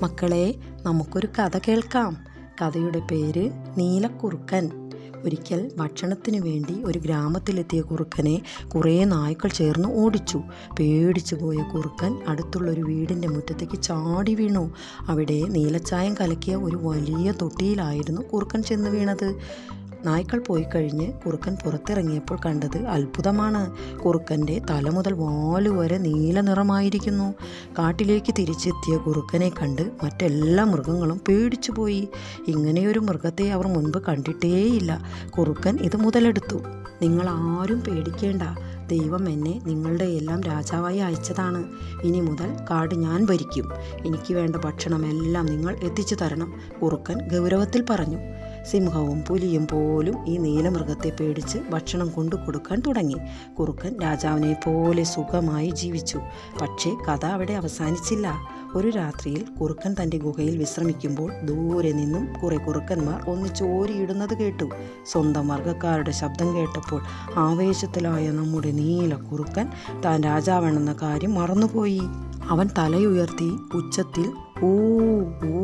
മക്കളെ, നമുക്കൊരു കഥ കേൾക്കാം. കഥയുടെ പേര് നീലക്കുറുക്കൻ. ഒരിക്കൽ ഭക്ഷണത്തിനു വേണ്ടി ഒരു ഗ്രാമത്തിലെത്തിയ കുറുക്കനെ കുറേ നായ്ക്കൾ ചേർന്ന് ഓടിച്ചു. പേടിച്ചു പോയ കുറുക്കൻ അടുത്തുള്ളൊരു വീടിൻ്റെ മുറ്റത്തേക്ക് ചാടി വീണു. അവിടെ നീലച്ചായം കലക്കിയ ഒരു വലിയ തൊട്ടിയിലായിരുന്നു കുറുക്കൻ ചെന്ന് വീണത്. നായ്ക്കൾ പോയി കഴിഞ്ഞ് കുറുക്കൻ പുറത്തിറങ്ങിയപ്പോൾ കണ്ടത് അത്ഭുതമാണ്. കുറുക്കൻ്റെ തല മുതൽ വാലുവരെ നീല നിറമായിരിക്കുന്നു. കാട്ടിലേക്ക് തിരിച്ചെത്തിയ കുറുക്കനെ കണ്ട് മറ്റെല്ലാ മൃഗങ്ങളും പേടിച്ചു പോയി. ഇങ്ങനെയൊരു മൃഗത്തെ അവർ മുൻപ് കണ്ടിട്ടേയില്ല. കുറുക്കൻ ഇത് മുതലെടുത്തു. നിങ്ങൾ ആരും പേടിക്കേണ്ട, ദൈവം എന്നെ നിങ്ങളുടെ എല്ലാം രാജാവായി അയച്ചതാണ്. ഇനി മുതൽ കാട് ഞാൻ ഭരിക്കും. എനിക്ക് വേണ്ട ഭക്ഷണമെല്ലാം നിങ്ങൾ എത്തിച്ചു തരണം, കുറുക്കൻ ഗൗരവത്തിൽ പറഞ്ഞു. സിംഹവും പുലിയും പോലും ഈ നീലമൃഗത്തെ പേടിച്ച് ഭക്ഷണം കൊണ്ടു കൊടുക്കാൻ തുടങ്ങി. കുറുക്കൻ രാജാവിനെ പോലെ സുഖമായി ജീവിച്ചു. പക്ഷേ കഥ അവിടെ അവസാനിച്ചില്ല. ഒരു രാത്രിയിൽ കുറുക്കൻ തൻ്റെ ഗുഹയിൽ വിശ്രമിക്കുമ്പോൾ ദൂരെ നിന്നും കുറെ കുറുക്കന്മാർ ഒന്നിച്ച് ഓരിയിടുന്നത് കേട്ടു. സ്വന്തം വർഗ്ഗക്കാരുടെ ശബ്ദം കേട്ടപ്പോൾ ആവേശത്തിലായ നമ്മുടെ നീല കുറുക്കൻ താൻ രാജാവാണെന്ന കാര്യം മറന്നുപോയി. അവൻ തലയുയർത്തി ഉച്ചത്തിൽ ഊ ഊ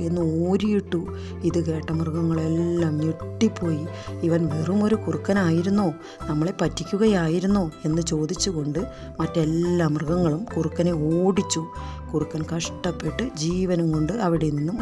എന്ന് ഓരിയിട്ടു. ഇത് കേട്ട മൃഗങ്ങളെല്ലാം ഞെട്ടിപ്പോയി. ഇവൻ വെറുമൊരു കുറുക്കനായിരുന്നോ, നമ്മളെ പറ്റിക്കുകയായിരുന്നോ എന്ന് ചോദിച്ചുകൊണ്ട് മറ്റെല്ലാ മൃഗങ്ങളും കുറുക്കനെ ഓടിച്ചു. കുറുക്കൻ കഷ്ടപ്പെട്ട് ജീവനും കൊണ്ട് അവിടെ നിന്നും